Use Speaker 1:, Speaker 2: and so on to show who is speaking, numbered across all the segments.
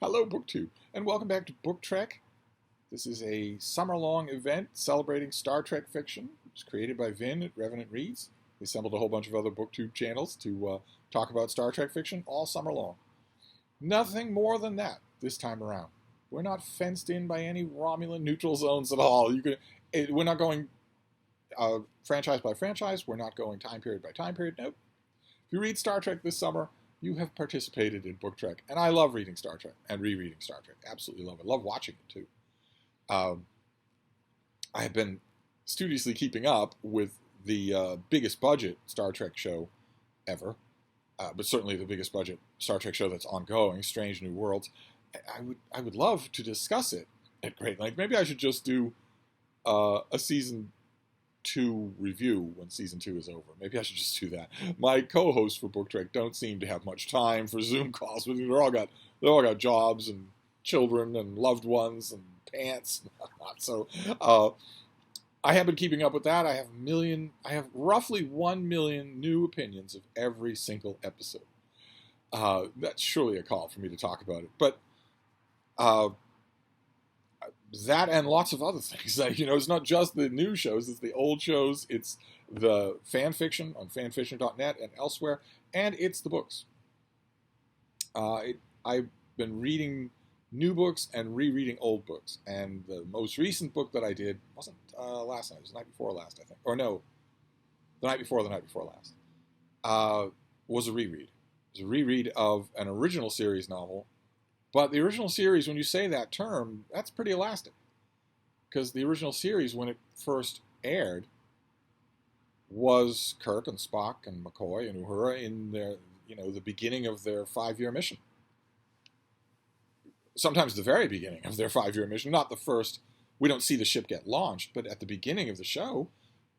Speaker 1: Hello, BookTube, and welcome back to Book Trek. This is a summer-long event celebrating Star Trek fiction. It was created by Vin at Revenant Reads. They assembled a whole bunch of other BookTube channels to talk about Star Trek fiction all summer long. Nothing more than that this time around. We're not fenced in by any Romulan neutral zones at all. We're not going franchise by franchise. We're not going time period by time period. Nope. If you read Star Trek this summer, you have participated in Book Trek. And I love reading Star Trek and rereading Star Trek. Absolutely love it. Love watching it, too. I have been studiously keeping up with the biggest budget Star Trek show ever, but certainly the biggest budget Star Trek show that's ongoing, Strange New Worlds. I would love to discuss it at great length. Maybe I should just do a season 2 review when season 2 is over. Maybe I should just do that. My co-hosts for Book Trek don't seem to have much time for Zoom calls. They all got jobs and children and loved ones and pants and whatnot. So I have been keeping up with that. I have roughly 1 million new opinions of every single episode. That's surely a call for me to talk about it. But that and lots of other things. It's not just the new shows, it's the old shows, it's the fan fiction on fanfiction.net and elsewhere, and it's the books. I've been reading new books and rereading old books, and the most recent book that I did wasn't last night, it was the night before last, I think. Or no, the night before last. Was a reread. It was a reread of an original series novel. But the original series, when you say that term, that's pretty elastic. Because the original series, when it first aired, was Kirk and Spock and McCoy and Uhura in their, the beginning of their 5-year mission. Sometimes the very beginning of their 5-year mission, not the first. We don't see the ship get launched, but at the beginning of the show,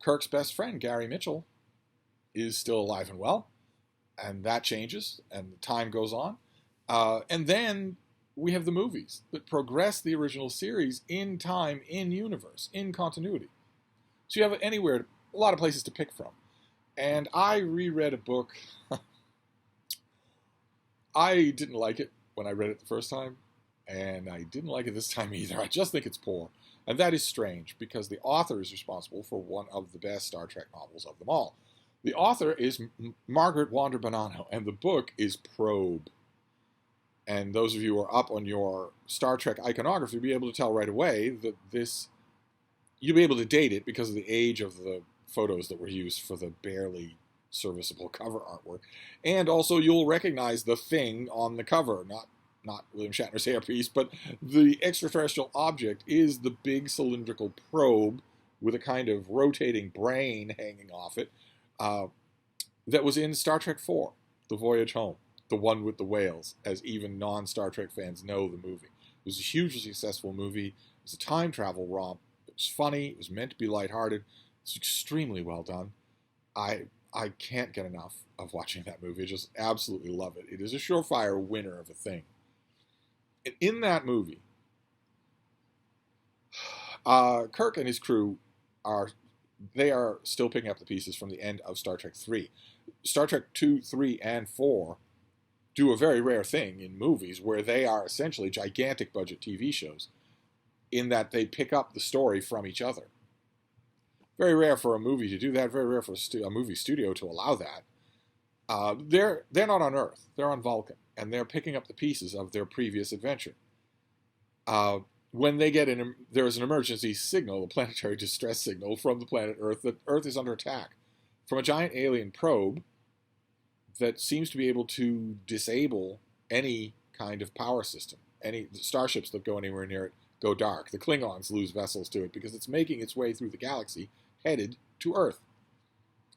Speaker 1: Kirk's best friend, Gary Mitchell, is still alive and well. And that changes, and the time goes on. And then we have the movies that progress the original series in time, in universe, in continuity. So you have a lot of places to pick from. And I reread a book. I didn't like it when I read it the first time, and I didn't like it this time either. I just think it's poor. And that is strange, because the author is responsible for one of the best Star Trek novels of them all. The author is Margaret Wander Bonanno, and the book is Probe. And those of you who are up on your Star Trek iconography will be able to tell right away that you'll be able to date it because of the age of the photos that were used for the barely serviceable cover artwork. And also you'll recognize the thing on the cover, not William Shatner's hairpiece, but the extraterrestrial object is the big cylindrical probe with a kind of rotating brain hanging off it that was in Star Trek IV, The Voyage Home. The one with the whales, as even non-Star Trek fans know the movie. It was a hugely successful movie. It was a time travel romp. It was funny. It was meant to be lighthearted. It's extremely well done. I can't get enough of watching that movie. I just absolutely love it. It is a surefire winner of a thing. And in that movie, Kirk and his crew are still picking up the pieces from the end of Star Trek 3. Star Trek 2, 3, and 4 do a very rare thing in movies where they are essentially gigantic budget TV shows in that they pick up the story from each other. Very rare for a movie to do that, very rare for a movie studio to allow that. They're not on Earth, they're on Vulcan, and they're picking up the pieces of their previous adventure. When they get there is an emergency signal, a planetary distress signal from the planet Earth that Earth is under attack from a giant alien probe that seems to be able to disable any kind of power system. Any starships that go anywhere near it go dark. The Klingons lose vessels to it because it's making its way through the galaxy, headed to Earth.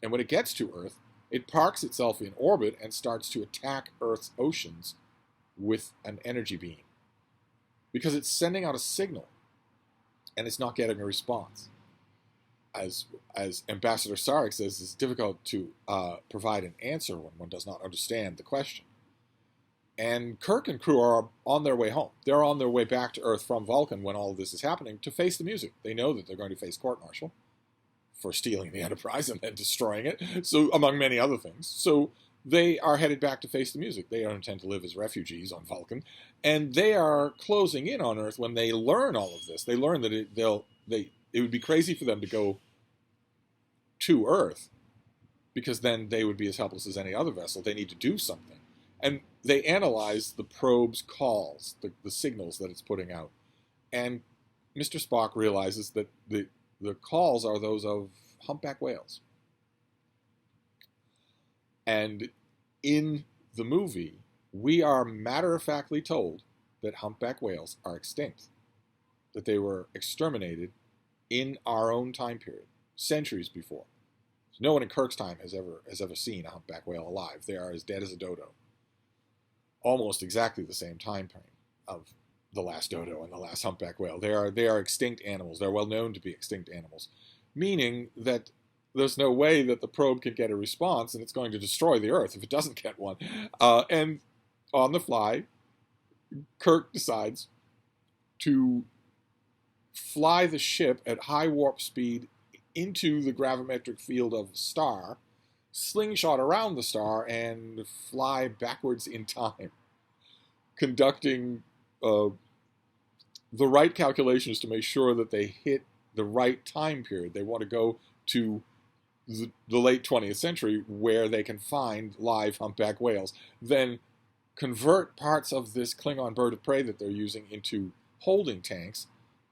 Speaker 1: And when it gets to Earth, it parks itself in orbit and starts to attack Earth's oceans with an energy beam. Because it's sending out a signal, and it's not getting a response. As Ambassador Sarek says, it's difficult to provide an answer when one does not understand the question. And Kirk and crew are on their way home. They're on their way back to Earth from Vulcan when all of this is happening to face the music. They know that they're going to face court-martial for stealing the Enterprise and then destroying it, so among many other things. So they are headed back to face the music. They don't intend to live as refugees on Vulcan, and they are closing in on Earth when they learn all of this. They learn that it would be crazy for them to go to Earth, because then they would be as helpless as any other vessel. They need to do something. And they analyze the probe's calls, the signals that it's putting out. And Mr. Spock realizes that the calls are those of humpback whales. And in the movie, we are matter-of-factly told that humpback whales are extinct, that they were exterminated in our own time period, centuries before. No one in Kirk's time has ever seen a humpback whale alive. They are as dead as a dodo. Almost exactly the same time frame of the last dodo and the last humpback whale. They are extinct animals. They're well known to be extinct animals, meaning that there's no way that the probe can get a response, and it's going to destroy the Earth if it doesn't get one. And on the fly, Kirk decides to fly the ship at high warp speed into the gravimetric field of the star, slingshot around the star, and fly backwards in time, conducting the right calculations to make sure that they hit the right time period. They want to go to the late 20th century where they can find live humpback whales, then convert parts of this Klingon bird of prey that they're using into holding tanks,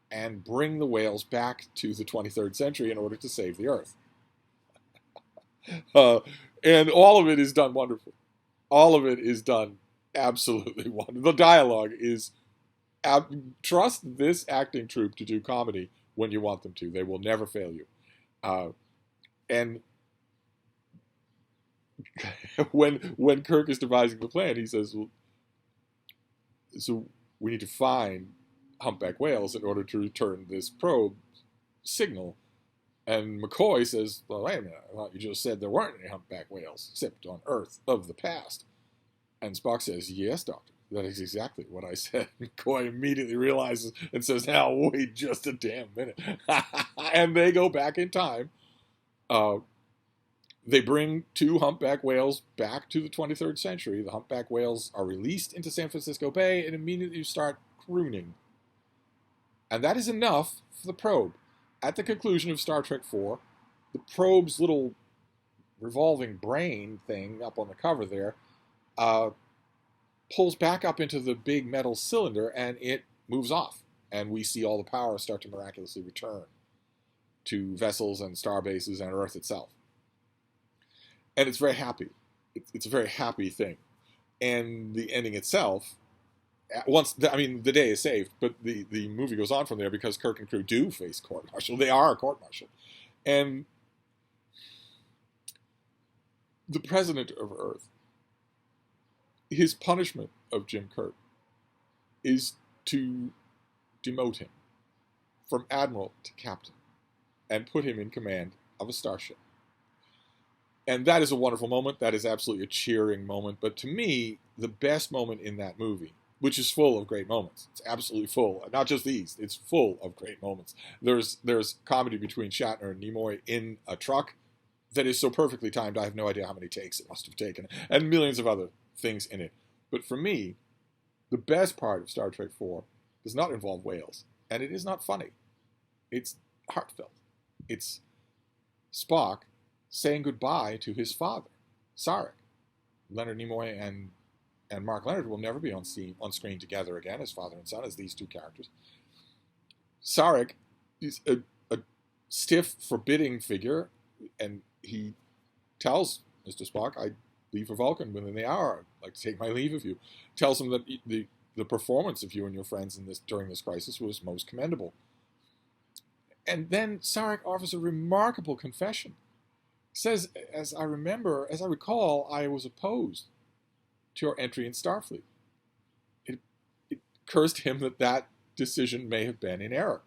Speaker 1: and bring the whales back to the 23rd century in order to save the Earth. And all of it is done wonderfully. All of it is done absolutely wonderful. The dialogue is... trust this acting troupe to do comedy when you want them to. They will never fail you. And when Kirk is devising the plan, he says, well, so we need to find humpback whales in order to return this probe signal. And McCoy says, well, wait a minute, I thought you just said there weren't any humpback whales except on Earth of the past. And Spock says, yes, Doctor, that is exactly what I said. McCoy immediately realizes and says, now wait just a damn minute. And they go back in time. They bring 2 humpback whales back to the 23rd century. The humpback whales are released into San Francisco Bay and immediately start crooning. And that is enough for the probe. At the conclusion of Star Trek IV, the probe's little revolving brain thing up on the cover there pulls back up into the big metal cylinder, and it moves off. And we see all the power start to miraculously return to vessels and star bases and Earth itself. And it's very happy. It's a very happy thing. And the ending itself, the day is saved, but the movie goes on from there because Kirk and crew do face court-martial. They are court-martial. And the president of Earth, his punishment of Jim Kirk is to demote him from admiral to captain and put him in command of a starship. And that is a wonderful moment. That is absolutely a cheering moment. But to me, the best moment in that movie, which is full of great moments, it's absolutely full. Not just these. It's full of great moments. There's comedy between Shatner and Nimoy in a truck that is so perfectly timed. I have no idea how many takes it must have taken, and millions of other things in it. But for me, the best part of Star Trek IV does not involve whales, and it is not funny. It's heartfelt. It's Spock saying goodbye to his father, Sarek. Leonard Nimoy and Mark Leonard will never be on screen together again as father and son, as these 2 characters. Sarek is a stiff, forbidding figure, and he tells Mr. Spock, I leave for Vulcan within the hour. I'd like to take my leave of you. Tells him that the performance of you and your friends during this crisis was most commendable. And then Sarek offers a remarkable confession. Says, as I recall, I was opposed to your entry in Starfleet. It occurs to him that decision may have been in error.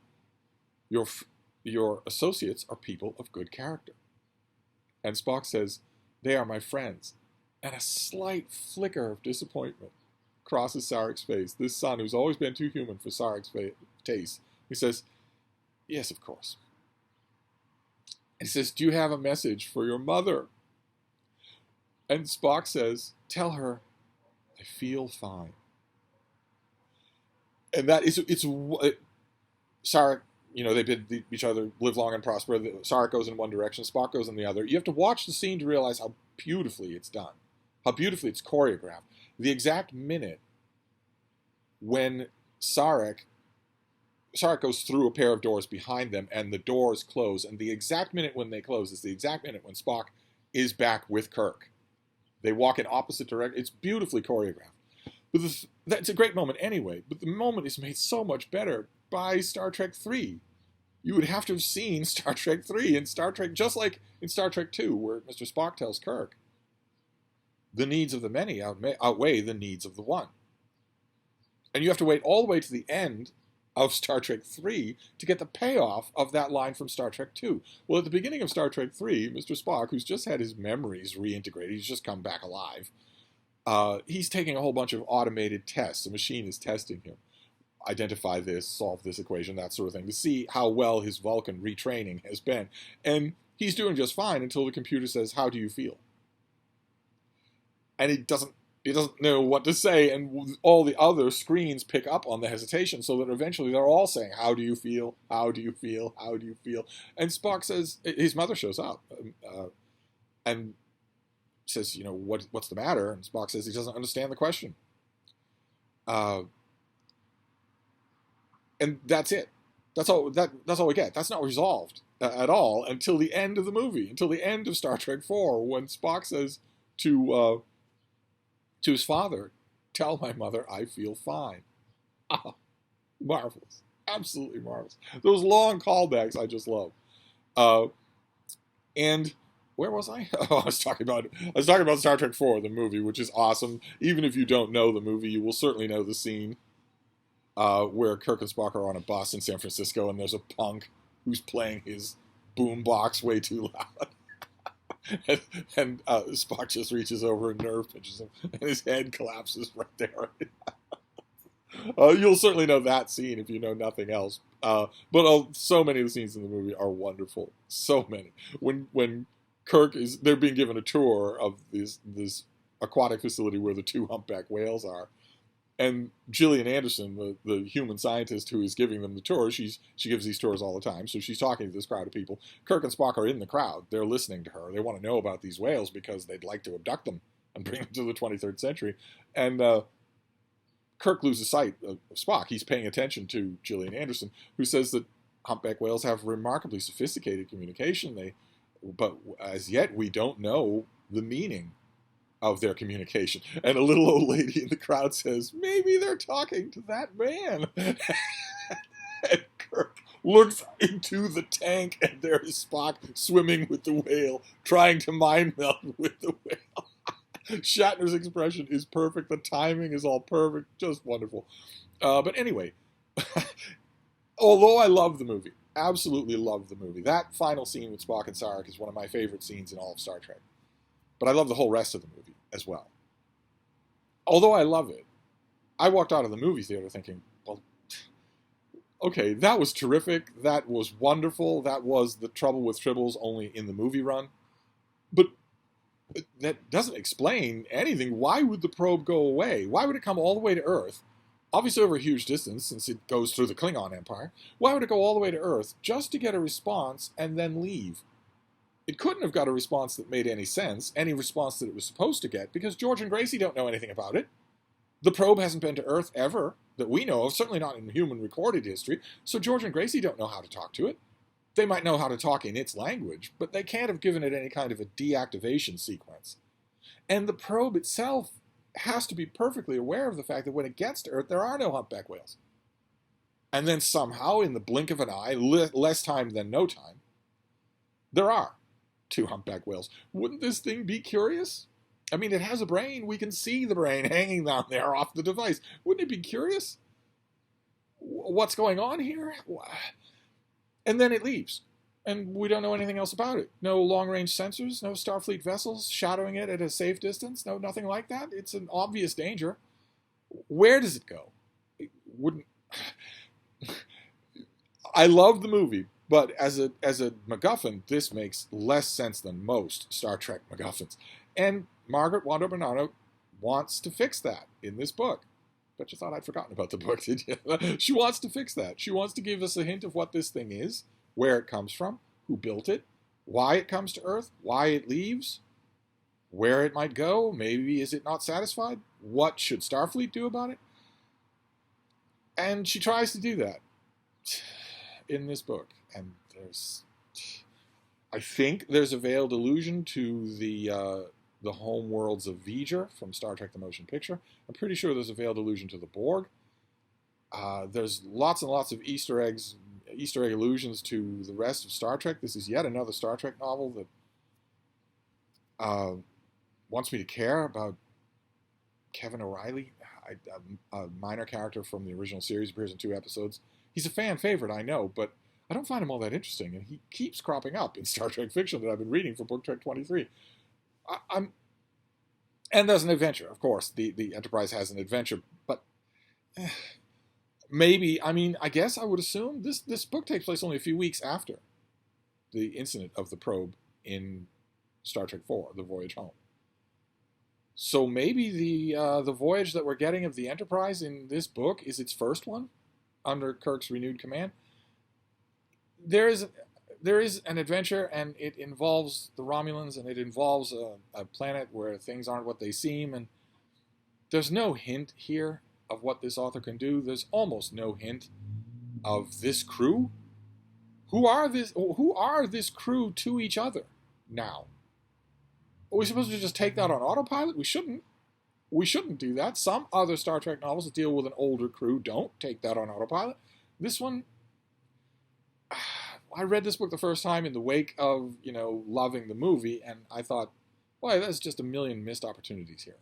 Speaker 1: Your associates are people of good character. And Spock says, they are my friends. And a slight flicker of disappointment crosses Sarek's face. This son, who's always been too human for Sarek's taste, he says, yes, of course. And he says, do you have a message for your mother? And Spock says, tell her I feel fine. And that is, Sarek, they've been each other, live long and prosper. Sarek goes in one direction, Spock goes in the other. You have to watch the scene to realize how beautifully it's done, how beautifully it's choreographed. The exact minute when Sarek goes through a pair of doors behind them and the doors close, and the exact minute when they close is the exact minute when Spock is back with Kirk. They walk in opposite directions. It's beautifully choreographed. But that's a great moment anyway, but the moment is made so much better by Star Trek 3. You would have to have seen Star Trek 3 and Star Trek, just like in Star Trek 2, where Mr. Spock tells Kirk, the needs of the many outweigh the needs of the one. And you have to wait all the way to the end of Star Trek 3 to get the payoff of that line from Star Trek 2. Well, at the beginning of Star Trek 3, Mr. Spock, who's just had his memories reintegrated, he's just come back alive, he's taking a whole bunch of automated tests. The machine is testing him. Identify this, solve this equation, that sort of thing, to see how well his Vulcan retraining has been. And he's doing just fine until the computer says, how do you feel? And he doesn't know what to say, and all the other screens pick up on the hesitation, so that eventually they're all saying, how do you feel? How do you feel? How do you feel? And Spock says, his mother shows up, and says, what's the matter? And Spock says he doesn't understand the question. And that's it. That's all we get. That's not resolved at all until the end of the movie, until the end of Star Trek 4, when Spock says to his father, tell my mother I feel fine. Ah, marvelous. Absolutely marvelous. Those long callbacks I just love. And where was I? I was talking about Star Trek 4, the movie, which is awesome. Even if you don't know the movie, you will certainly know the scene where Kirk and Spock are on a bus in San Francisco, and there's a punk who's playing his boombox way too loud. and Spock just reaches over and nerve pinches him, and his head collapses right there. You'll certainly know that scene if you know nothing else. But so many of the scenes in the movie are wonderful. So many. When Kirk they're being given a tour of this aquatic facility where the two humpback whales are. And Gillian Anderson, the human scientist who is giving them the tour, she gives these tours all the time, so she's talking to this crowd of people. Kirk and Spock are in the crowd. They're listening to her. They want to know about these whales because they'd like to abduct them and bring them to the 23rd century. And Kirk loses sight of Spock. He's paying attention to Gillian Anderson, who says that humpback whales have remarkably sophisticated communication. But as yet, we don't know the meaning of their communication. And a little old lady in the crowd says, maybe they're talking to that man. And Kirk looks into the tank, and there is Spock swimming with the whale, trying to mind meld with the whale. Shatner's expression is perfect. The timing is all perfect. Just wonderful. But anyway, although I love the movie, absolutely love the movie, that final scene with Spock and Sarek is one of my favorite scenes in all of Star Trek. But I love the whole rest of the movie as well. Although I love it, I walked out of the movie theater thinking, well, okay, that was terrific. That was wonderful. That was The Trouble with Tribbles, only in the movie run. But that doesn't explain anything. Why would the probe go away? Why would it come all the way to Earth? Obviously over a huge distance, since it goes through the Klingon Empire. Why would it go all the way to Earth just to get a response and then leave? It couldn't have got a response that made any sense, any response that it was supposed to get, because George and Gracie don't know anything about it. The probe hasn't been to Earth ever, that we know of, certainly not in human recorded history, so George and Gracie don't know how to talk to it. They might know how to talk in its language, but they can't have given it any kind of a deactivation sequence. And the probe itself has to be perfectly aware of the fact that when it gets to Earth, there are no humpback whales. And then somehow, in the blink of an eye, less time than no time, there are 2 humpback whales. Wouldn't this thing be curious? I mean, it has a brain. We can see the brain hanging down there off the device. Wouldn't it be curious? What's going on here? And then it leaves. And we don't know anything else about it. No long-range sensors, no Starfleet vessels shadowing it at a safe distance, no nothing like that. It's an obvious danger. Where does it go? It wouldn't... I love the movie, but as a MacGuffin, this makes less sense than most Star Trek MacGuffins. And Margaret Wanda Bernardo wants to fix that in this book. Bet you thought I'd forgotten about the book, did you? She wants to fix that. She wants to give us a hint of what this thing is, where it comes from, who built it, why it comes to Earth, why it leaves, where it might go. Maybe is it not satisfied? What should Starfleet do about it? And she tries to do that in this book. And I think there's a veiled allusion to the home worlds of V'ger from Star Trek: The Motion Picture. I'm pretty sure there's a veiled allusion to the Borg. There's lots and lots of Easter egg allusions to the rest of Star Trek. This is yet another Star Trek novel that wants me to care about Kevin O'Reilly, a minor character from the original series, appears in 2 episodes. He's a fan favorite, I know, but I don't find him all that interesting, and he keeps cropping up in Star Trek fiction that I've been reading for Book Trek 23. And there's an adventure, of course. The Enterprise has an adventure, but maybe, I guess I would assume this book takes place only a few weeks after the incident of the probe in Star Trek IV, The Voyage Home. So maybe the voyage that we're getting of the Enterprise in this book is its first one under Kirk's renewed command. There is an adventure, and it involves the Romulans, and it involves a planet where things aren't what they seem, and there's no hint here of what this author can do. There's almost no hint of this crew. Who are this crew to each other now? Are we supposed to just take that on autopilot? We shouldn't. We shouldn't do that. Some other Star Trek novels that deal with an older crew don't take that on autopilot. This one, I read this book the first time in the wake of, loving the movie, and I thought, boy, there's just a million missed opportunities here.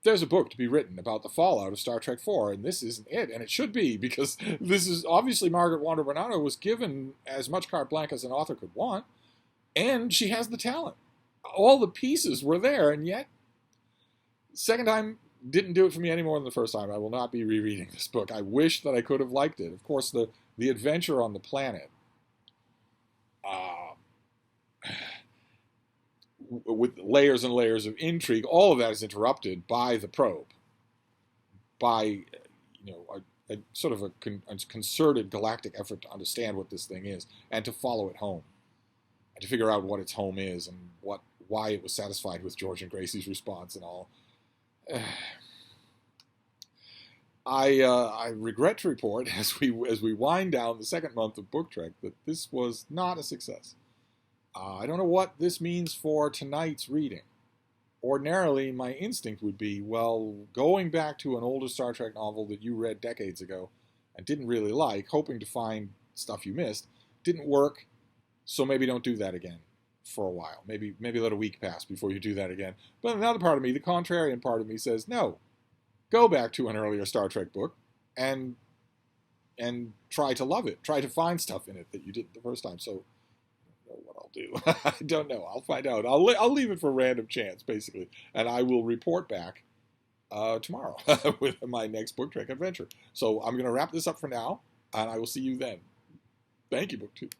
Speaker 1: There's a book to be written about the fallout of Star Trek IV, and this isn't it, and it should be, because this is obviously Margaret Wanda Bernardo was given as much carte blanche as an author could want, and she has the talent. All the pieces were there, and yet, second time didn't do it for me any more than the first time. I will not be rereading this book. I wish that I could have liked it. Of course, the adventure on the planet, with layers and layers of intrigue, all of that is interrupted by the probe, by a sort of a concerted galactic effort to understand what this thing is and to follow it home, and to figure out what its home is and why it was satisfied with George and Gracie's response and all. I regret to report, as we wind down the second month of Book Trek, that this was not a success. I don't know what this means for tonight's reading. Ordinarily, my instinct would be, well, going back to an older Star Trek novel that you read decades ago and didn't really like, hoping to find stuff you missed, didn't work, so maybe don't do that again for a while. Maybe let a week pass before you do that again. But another part of me, the contrarian part of me, says, no, go back to an earlier Star Trek book and try to love it. Try to find stuff in it that you didn't the first time. So I don't know what I'll do. I don't know. I'll find out. I'll leave it for random chance, basically. And I will report back tomorrow with my next Book Trek adventure. So I'm going to wrap this up for now, and I will see you then. Thank you, BookTube.